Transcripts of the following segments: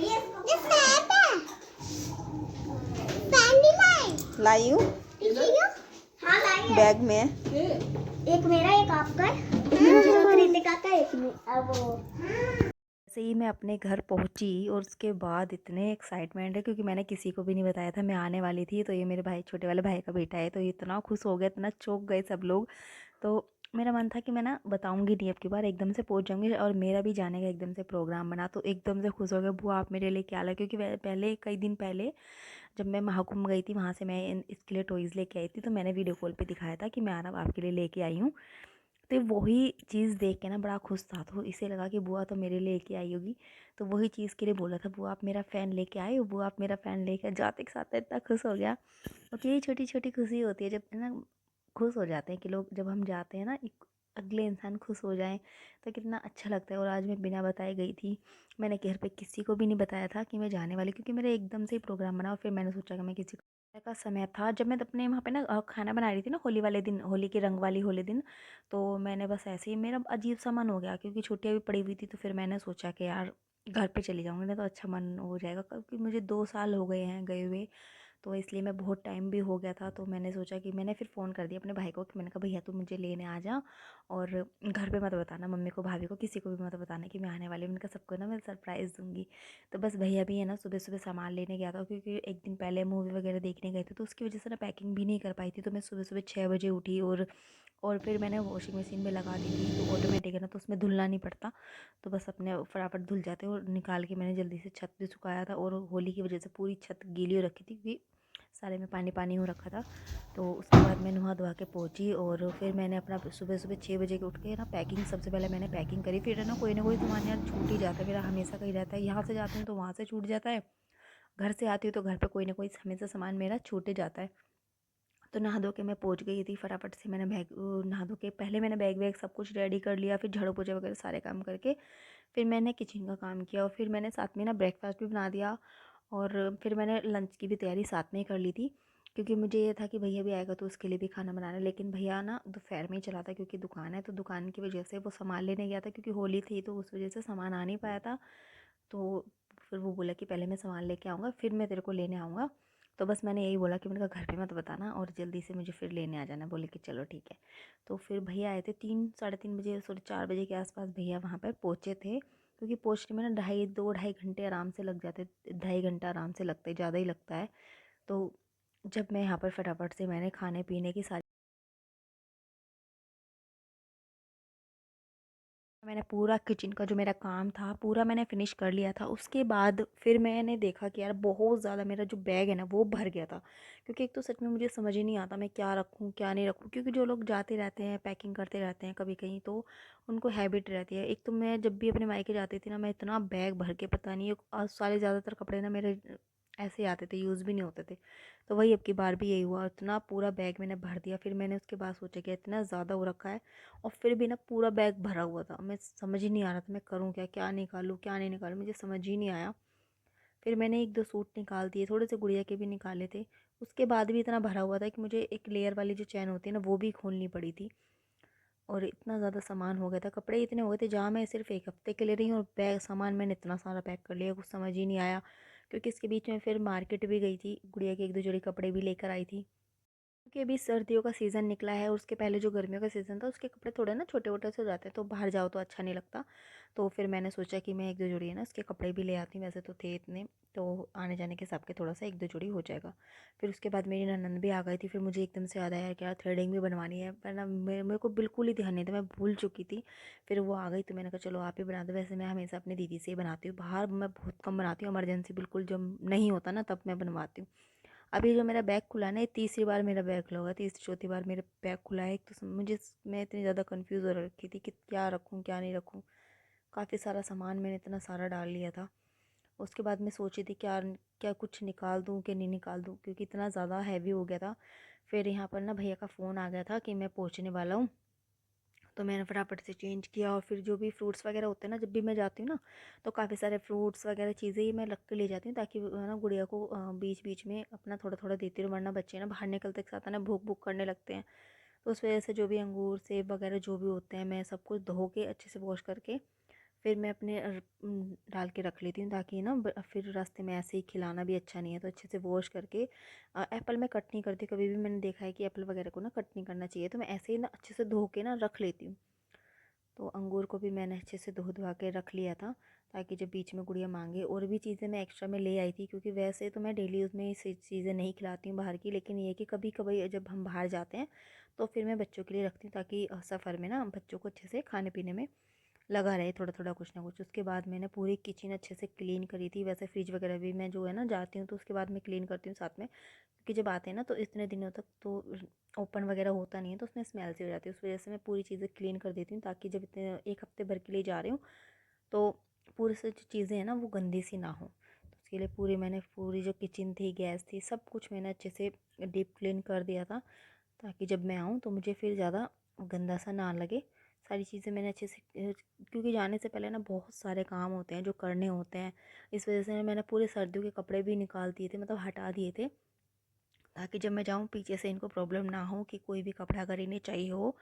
ये फैन है। फैन भी लाई हूँ हाँ लाई है। बैग में। एक मेरा एक आपका कृतिका का एक अब वो ऐसे ही मैं अपने घर पहुंची और उसके बाद इतने एक्साइटमेंट है क्योंकि मैंने किसी को भी नहीं बताया था मैं आने वाली थी। तो ये मेरे भाई छोटे वाले भाई का बेटा है तो ये इतना खुश हो गया, इतना चौंक गए सब लोग। तो मेरा मन था कि मैं ना बताऊंगी नहीं, अब की बार एकदम से पहुंच जाऊंगी। और मेरा भी जाने का एकदम से प्रोग्राम बना तो एकदम से खुश हो गया, बुआ आप मेरे लिए क्या ला, क्योंकि पहले कई दिन पहले जब मैं महाकुंभ गई थी वहाँ से मैं इसके लिए टॉयज़ लेके आई थी। तो मैंने वीडियो कॉल पे दिखाया था कि मैं आना आपके लिए लेके आई हूँ। तो वही चीज़ देख के ना बड़ा खुश था, तो इसे लगा कि बुआ तो मेरे लेके आई होगी। तो वही चीज़ के लिए बोला था, बुआ आप मेरा फ़ैन लेके आए हो, बुआ आप मेरा फ़ैन लेके जाते के साथ इतना खुश हो गया। और यही छोटी छोटी खुशी होती है जब ना खुश हो जाते हैं कि लोग, जब हम जाते हैं ना एक अगले इंसान खुश हो जाएं तो कितना अच्छा लगता है। और आज मैं बिना बताए गई थी, मैंने घर पे किसी को भी नहीं बताया था कि मैं जाने वाली, क्योंकि मेरा एकदम से ही प्रोग्राम बना और फिर मैंने सोचा कि मैं किसी का समय था जब मैं अपने वहाँ पे ना खाना बना रही थी ना होली वाले दिन, होली की रंग वाली होली दिन। तो मैंने बस ऐसे ही मेरा अजीब सा मन हो गया क्योंकि छुट्टियाँ भी पड़ी हुई थी। तो फिर मैंने सोचा कि यार घर पे चली जाऊँगी ना तो अच्छा मन हो जाएगा, क्योंकि मुझे 2 साल हो गए हैं गए हुए। तो इसलिए मैं बहुत टाइम भी हो गया था। तो मैंने सोचा कि मैंने फिर फ़ोन कर दिया अपने भाई को कि मैंने कहा भैया तू मुझे लेने आ जा और घर पे मत बताना, मम्मी को भाभी को किसी को भी मत बताना कि मैं आने वाली हूँ। मैंने कहा सबको ना मैं सरप्राइज़ दूँगी। तो बस भैया भी है ना सुबह सुबह सामान लेने गया था, क्योंकि एक दिन पहले मूवी वगैरह देखने गए थे तो उसकी वजह से ना पैकिंग भी नहीं कर पाई थी। तो मैं सुबह सुबह 6 बजे उठी और फिर मैंने वॉशिंग मशीन में लगा दी थी। तो ऑटोमेटिक है ना तो उसमें धुलना नहीं पड़ता, तो बस अपने फटाफट धुल जाते। और निकाल के मैंने जल्दी से छत भी सुखाया था और होली की वजह से पूरी छत गीली हो रखी थी क्योंकि सारे में पानी पानी हो रखा था। तो उसके बाद मैं नहा धोवा के पहुंची और फिर मैंने अपना सुबह सुबह 6 बजे के उठ के ना पैकिंग, सबसे पहले मैंने पैकिंग करी। फिर है ना कोई सामान यार छूट ही जाता है, मेरा हमेशा कहीं रहता है, यहाँ से जाती हूँ तो वहाँ से छूट जाता है, घर से आती हूँ तो घर पे कोई ना कोई हमेशा सामान मेरा छूटे जाता है। तो नहा धो के मैं पहुंच गई थी फटाफट से। मैंने बैग नहा धो के पहले मैंने बैग वैग सब कुछ रेडी कर लिया, फिर झाड़ू पोछा वगैरह सारे काम करके फिर मैंने किचन का काम किया और फिर मैंने साथ में ना ब्रेकफास्ट भी बना दिया। और फिर मैंने लंच की भी तैयारी साथ में ही कर ली थी, क्योंकि मुझे ये था कि भैया भी आएगा तो उसके लिए भी खाना बनाना है। लेकिन भैया ना दोपहर में ही चला था क्योंकि दुकान है, तो दुकान की वजह से वो सामान लेने गया था, क्योंकि होली थी तो उस वजह से सामान आ नहीं पाया था। तो फिर वो बोला कि पहले मैं सामान लेके आऊँगा फिर मैं तेरे को लेने आऊँगा। तो बस मैंने यही बोला कि मैंने कहा घर पे मत बताना और जल्दी से मुझे फिर लेने आ जाना। बोले कि चलो ठीक है। तो फिर भैया आए थे 3 साढ़े 3 बजे, सॉरी 4 बजे के आसपास भैया वहाँ पर पहुँचे थे, क्योंकि पहुँचने में ना 2 ढाई घंटे आराम से लग जाते, 2.5 घंटा आराम से लगता है, ज़्यादा ही लगता है। तो जब मैं यहाँ पर फटाफट से मैंने खाने पीने की सारी, मैंने पूरा किचन का जो मेरा काम था पूरा मैंने फ़िनिश कर लिया था। उसके बाद फिर मैंने देखा कि यार बहुत ज़्यादा मेरा जो बैग है ना वो भर गया था, क्योंकि एक तो सच में मुझे समझ ही नहीं आता मैं क्या रखूँ क्या नहीं रखूँ, क्योंकि जो लोग जाते रहते हैं पैकिंग करते रहते हैं कभी कहीं तो उनको हैबिट रहती है। एक तो मैं जब भी अपने मायके जाती थी ना मैं इतना बैग भर के पता नहीं सारे ज़्यादातर कपड़े ना मेरे ऐसे ही आते थे, यूज़ भी नहीं होते थे। तो वही अब की बार भी यही हुआ, इतना पूरा बैग मैंने भर दिया। फिर मैंने उसके बाद सोचा कि इतना ज़्यादा हो रखा है और फिर भी ना पूरा बैग भरा हुआ था, मैं समझ ही नहीं आ रहा था मैं करूँ क्या, क्या निकालूँ क्या नहीं निकालूँ, मुझे समझ ही नहीं आया। फिर मैंने एक दो सूट निकाल दिए, थोड़े से गुड़िया के भी निकाले थे। उसके बाद भी इतना भरा हुआ था कि मुझे एक लेयर वाली जो चैन होती है ना वो भी खोलनी पड़ी थी। और इतना ज़्यादा सामान हो गया था, कपड़े इतने हो गए थे, जहाँ मैं सिर्फ एक हफ्ते के लिए रही हूँ और बैग सामान मैंने इतना सारा पैक कर लिया कुछ समझ ही नहीं आया। क्योंकि इसके बीच में फिर मार्केट भी गई थी, गुड़िया के एक दो जोड़ी कपड़े भी लेकर आई थी, क्योंकि अभी सर्दियों का सीज़न निकला है और उसके पहले जो गर्मियों का सीज़न था उसके कपड़े थोड़े ना छोटे वोटे से हो जाते हैं तो बाहर जाओ तो अच्छा नहीं लगता। तो फिर मैंने सोचा कि मैं एक दो जोड़ी है ना उसके कपड़े भी ले आती हूँ, वैसे तो थे इतने, तो आने जाने के हिसाब के थोड़ा सा एक दो जोड़ी हो जाएगा। फिर उसके बाद मेरी ननद भी आ गई थी, फिर मुझे एकदम से याद आया कि यार थ्रेडिंग भी बनवानी है, वरना मेरे को बिल्कुल ही ध्यान नहीं था, मैं भूल चुकी थी। फिर वो आ गई तो मैंने कहा चलो आप ही बना दो, वैसे मैं हमेशा अपनी दीदी से ही बनाती हूँ, बाहर मैं बहुत कम बनाती हूँ, इमरजेंसी बिल्कुल जब नहीं होता ना तब मैं बनवाती हूँ। अभी जो मेरा बैग खुला ना ये तीसरी बार मेरा बैग खुला होगा, तीसरी चौथी बार मेरा बैग खुला है। एक तो मैं इतनी ज़्यादा कंफ्यूज हो रखी थी कि क्या रखूँ क्या नहीं रखूँ, काफ़ी सारा सामान मैंने इतना सारा डाल लिया था। उसके बाद मैं सोची थी क्या क्या कुछ निकाल दूँ कि नहीं निकाल दूँ, क्योंकि इतना ज़्यादा हैवी हो गया था। फिर यहाँ पर ना भैया का फ़ोन आ गया था कि मैं पहुँचने वाला हूँ, तो मैंने फटाफट से चेंज किया। और फिर जो भी फ्रूट्स वगैरह होते हैं ना जब भी मैं जाती हूँ ना तो काफ़ी सारे फ्रूट्स वगैरह चीज़ें ही मैं रख के ले जाती हूँ, ताकि ना गुड़िया को बीच बीच में अपना थोड़ा थोड़ा देती रहूँ, वरना बच्चे ना बाहर निकलते के साथ है ना भूख भूख करने लगते हैं। तो उस वजह से जो भी अंगूर सेब वगैरह जो भी होते हैं मैं सब कुछ धो के अच्छे से वॉश करके फिर मैं अपने डाल के रख लेती हूँ, ताकि ना फिर रास्ते में ऐसे ही खिलाना भी अच्छा नहीं है। तो अच्छे से वॉश करके एप्पल मैं कट नहीं करती कभी भी। मैंने देखा है कि एप्पल वगैरह को ना कट नहीं करना चाहिए, तो मैं ऐसे ही ना अच्छे से धो के ना रख लेती हूँ। तो अंगूर को भी मैंने अच्छे से धो धुआ के रख लिया था, ताकि जब बीच में गुड़िया मांगे। और भी चीज़ें मैं एक्स्ट्रा में ले आई थी, क्योंकि वैसे तो मैं डेली उसमें ये चीज़ें नहीं खिलाती हूँ बाहर की, लेकिन ये कि कभी कभी जब हम बाहर जाते हैं तो फिर मैं बच्चों के लिए रखती हूँ, ताकि सफ़र में ना बच्चों को अच्छे से खाने पीने में लगा रहे थोड़ा थोड़ा कुछ ना कुछ। उसके बाद मैंने पूरी किचन अच्छे से क्लीन करी थी। वैसे फ्रिज वगैरह भी मैं जो है ना जाती हूँ तो उसके बाद मैं क्लीन करती हूँ साथ में, क्योंकि जब आते हैं ना तो इतने दिनों तक तो ओपन वगैरह होता नहीं है, तो उसमें स्मेल सी हो जाती है। उस वजह से मैं पूरी चीज़ें क्लीन कर देती हूँ, ताकि जब इतने एक हफ्ते भर के लिए जा रही हूँ तो पूरी से जो चीज़ें हैं ना वो गंदी सी ना हो। तो उसके लिए पूरी जो किचन थी, गैस थी, सब कुछ मैंने अच्छे से डीप क्लीन कर दिया था, ताकि जब मैं आऊँ तो मुझे फिर ज़्यादा गंदा सा ना लगे। सारी चीज़ें मैंने अच्छे से क्योंकि जाने से पहले ना बहुत सारे काम होते हैं जो करने होते हैं। इस वजह से मैंने पूरे सर्दियों के कपड़े भी निकाल दिए थे, मतलब हटा दिए थे, ताकि जब मैं जाऊँ पीछे से इनको प्रॉब्लम ना हो कि कोई भी कपड़ा अगर इन्हें चाहिए हो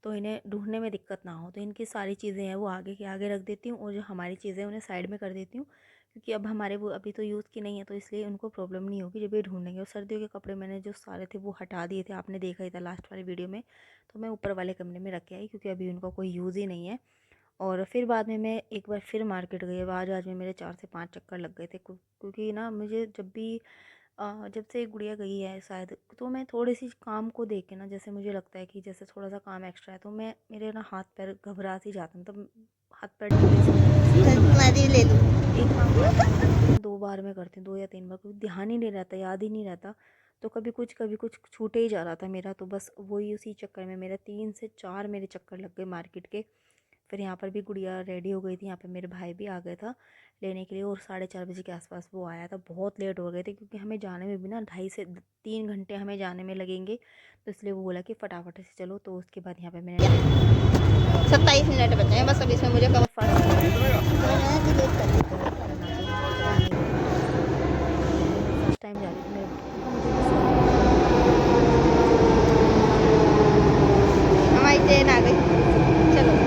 तो इन्हें ढूंढने में दिक्कत ना हो। तो इनकी सारी चीज़ें हैं वो आगे के आगे रख देती हूँ, और जो हमारी चीज़ें हैं उन्हें साइड में कर देती हूँ, क्योंकि अब हमारे वो अभी तो यूज़ की नहीं है, तो इसलिए उनको प्रॉब्लम नहीं होगी जब ये ढूंढेंगे। और सर्दियों के कपड़े मैंने जो सारे थे वो हटा दिए थे, आपने देखा ही था लास्ट वाली वीडियो में। तो मैं ऊपर वाले कमरे में रख के आई, क्योंकि अभी उनका कोई यूज़ ही नहीं है। और फिर बाद में मैं एक बार फिर मार्केट गई। आज में मेरे 4 से 5 चक्कर लग गए थे, क्योंकि ना मुझे जब भी जब से गुड़िया गई है शायद, तो मैं थोड़ी सी काम को देख के ना, जैसे मुझे लगता है कि जैसे थोड़ा सा काम एक्स्ट्रा है, तो मैं मेरे ना हाथ पैर घबरा सी जाते हैं, मतलब हाथ पैर ढीले से हो जाते हैं। मैं भी ले लूँ। एक काम करने में लगता है मैं 2 बार में करती हूँ, 2 या 3 बार, क्योंकि ध्यान ही नहीं रहता, याद ही नहीं रहता। तो कभी कुछ छूटे ही जा रहा था मेरा, तो बस वही उसी चक्कर में मेरा 3 से 4 मेरे चक्कर लग गए मार्केट के। फिर यहाँ पर भी गुड़िया रेडी हो गई थी, यहाँ पे मेरे भाई भी आ गया था लेने के लिए, और 4:30 बजे के आसपास वो आया था। बहुत लेट हो गए थे, क्योंकि हमें जाने में भी ना 2.5 से 3 घंटे हमें जाने में लगेंगे, तो इसलिए वो बोला कि फटाफट से चलो। तो उसके बाद यहाँ पे मैंने 27 मिनट बचे हैं बस, अब इसमें मुझे कम फर्स्ट टाइम जा रही थी, मेरे मुझे भी हमारी ट्रेन आ गई। चलो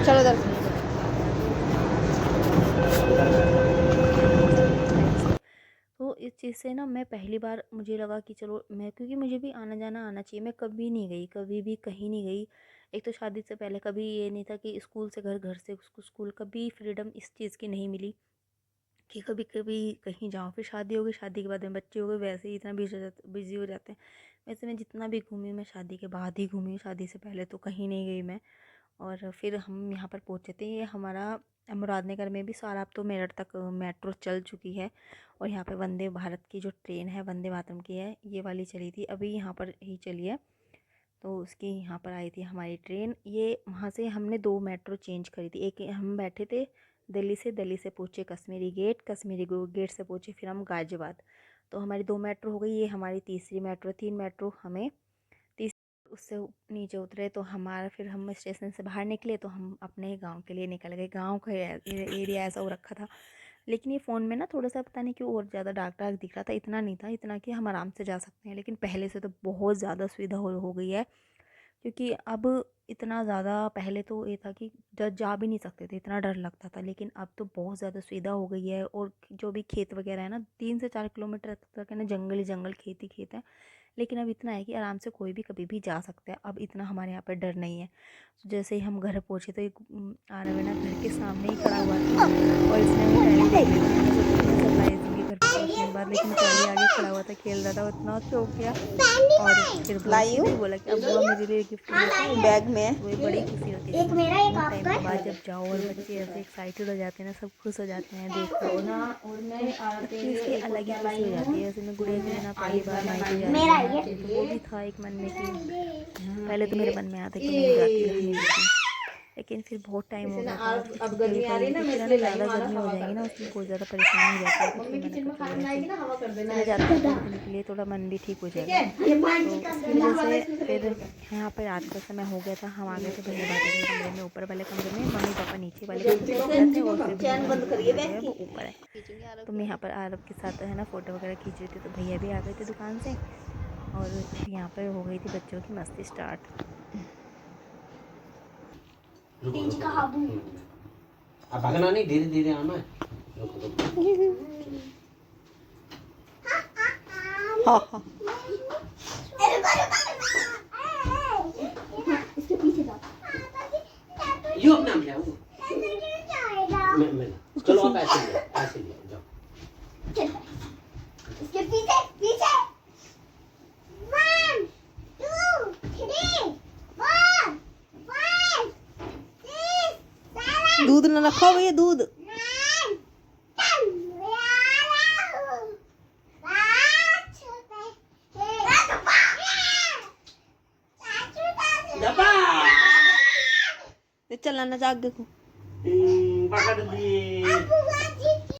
चलो दर्शन। तो इस चीज़ से ना मैं पहली बार मुझे लगा कि चलो मैं, क्योंकि मुझे भी आना जाना आना चाहिए। मैं कभी नहीं गई, कभी भी कहीं नहीं गई। एक तो शादी से पहले कभी ये नहीं था कि स्कूल से घर, घर से स्कूल, कभी फ्रीडम इस चीज़ की नहीं मिली कि कभी कभी कहीं जाऊँ। फिर शादी हो गई, शादी के बाद में बच्चे हो गए, वैसे ही इतना बिजी हो जाते हैं। वैसे मैं जितना भी घूमी, मैं शादी के बाद ही घूमी हूँ, शादी से पहले तो कहीं नहीं गई मैं। और फिर हम यहाँ पर पहुँचे थे, ये हमारा मुरादनगर में भी सारा अब तो मेरठ तक मेट्रो चल चुकी है। और यहाँ पे वंदे भारत की जो ट्रेन है, वंदे मातरम की है, ये वाली चली थी, अभी यहाँ पर ही चली है। तो उसकी यहाँ पर आई थी हमारी ट्रेन। ये वहाँ से हमने 2 मेट्रो चेंज करी थी। एक हम बैठे थे दिल्ली से पहुँचे कश्मीरी गेट, गेट से पहुँचे फिर हम गाज़ियाबाद। तो हमारी 2 मेट्रो हो गई, ये हमारी तीसरी मेट्रो। 3 मेट्रो हमें तीस उससे नीचे उतरे, तो हमारा फिर हम स्टेशन से बाहर निकले, तो हम अपने गांव के लिए निकल गए। गांव का एरिया ऐसा हो रखा था, लेकिन ये फ़ोन में ना थोड़ा सा पता नहीं क्यों और ज़्यादा डार्क डार्क दिख रहा था। इतना नहीं था, इतना कि हम आराम से जा सकते हैं, लेकिन पहले से तो बहुत ज़्यादा सुविधा हो गई है। क्योंकि अब इतना ज़्यादा, पहले तो ये था कि जा भी नहीं सकते थे, इतना डर लगता था, लेकिन अब तो बहुत ज़्यादा सुविधा हो गई है। और जो भी खेत वगैरह है ना, 3 से 4 किलोमीटर तक है ना, जंगल ही जंगल, खेत ही खेत है। लेकिन अब इतना है कि आराम से कोई भी कभी भी जा सकता है, अब इतना हमारे यहाँ पर डर नहीं है। तो जैसे ही हम घर पहुँचे तो एक आरव घर के सामने ही खड़ा हुआ था, और इसने हमें पहले देख लिया था। मैंने सोचा कि मैं सरप्राइज दूँगी घर पे पहुँचने के बाद, लेकिन पहले आगे खड़ा हुआ था, खेल रहा था, वो इतना चौंक गया। और फिर लाई हूँ सीधे ही बोला कि अब बुआ मेरे लिए गिफ्ट लेके आई है। बैग में। तो ये बड़ी खुशी होती है एक जब मेरा एक बहुत टाइम आपका के बाद जब जाओ और बच्चे ऐसे एक्साइटेड हो जाते हैं ना, सब खुश हो जाते हैं देख कर के। तो इस चीज़ की अलग ही खुशी हो जाती है। जैसे मैं गुड़िया के लिए ना पहली बार मायके जा रही मेरा हूँ यहाँ ये पे, तो वो भी था एक मन में कि पहले तो मेरे मन में आया था कि नहीं जाती रहने देती, लेकिन फिर बहुत टाइम हो जैसे गया ना था, अब गर्मी आ रही है ना, मैं इसलिए लाई ज़्यादा हूँ, आना गर्मी हो हवा जाएगी कर ना, दे। उसमें बहुत ज़्यादा परेशानी हो जाती है, तो मम्मी फिर किचन मैंने में कहा खाना चलो बनाएगी ऐसे ना, हवा कर देना चले ऐसे। जाते हैं 2 दिन के लिए, थोड़ा मन भी ठीक हो ठीक जाएगा। है, ये मान तो जी का इसकी दूध वजह वाला से इसमें से फिर ले लो। यहाँ पर रात का समय हो गया था, हम आ गए थे भैया भाभी के कमरे में, ऊपर वाले कमरे में, मम्मी पापा नीचे वाले कमरे में ऊपर थे, और फिर भैया भाभी का कमरा जो है वो ऊपर है। तो मैं यहाँ पर आरब के साथ है ना फ़ोटो वगैरह खींच रही थी, तो भैया भी आ गए थे दुकान से, और यहाँ पर हो गई थी बच्चों की मस्ती स्टार्ट। तेज का हाबू। अब भागना नहीं, धीरे धीरे आना है। रुको रुको। हाँ। इसके पीछे जाओ। यू अपना ले आओ। मैं चलो आप ऐसे ले जाओ। इसके पीछे पीछे। 1 2 3 4 5 6 7 दूध ना रखो भैया, दूध 9 10 चलाना जाग देखो। पकड़ दिए।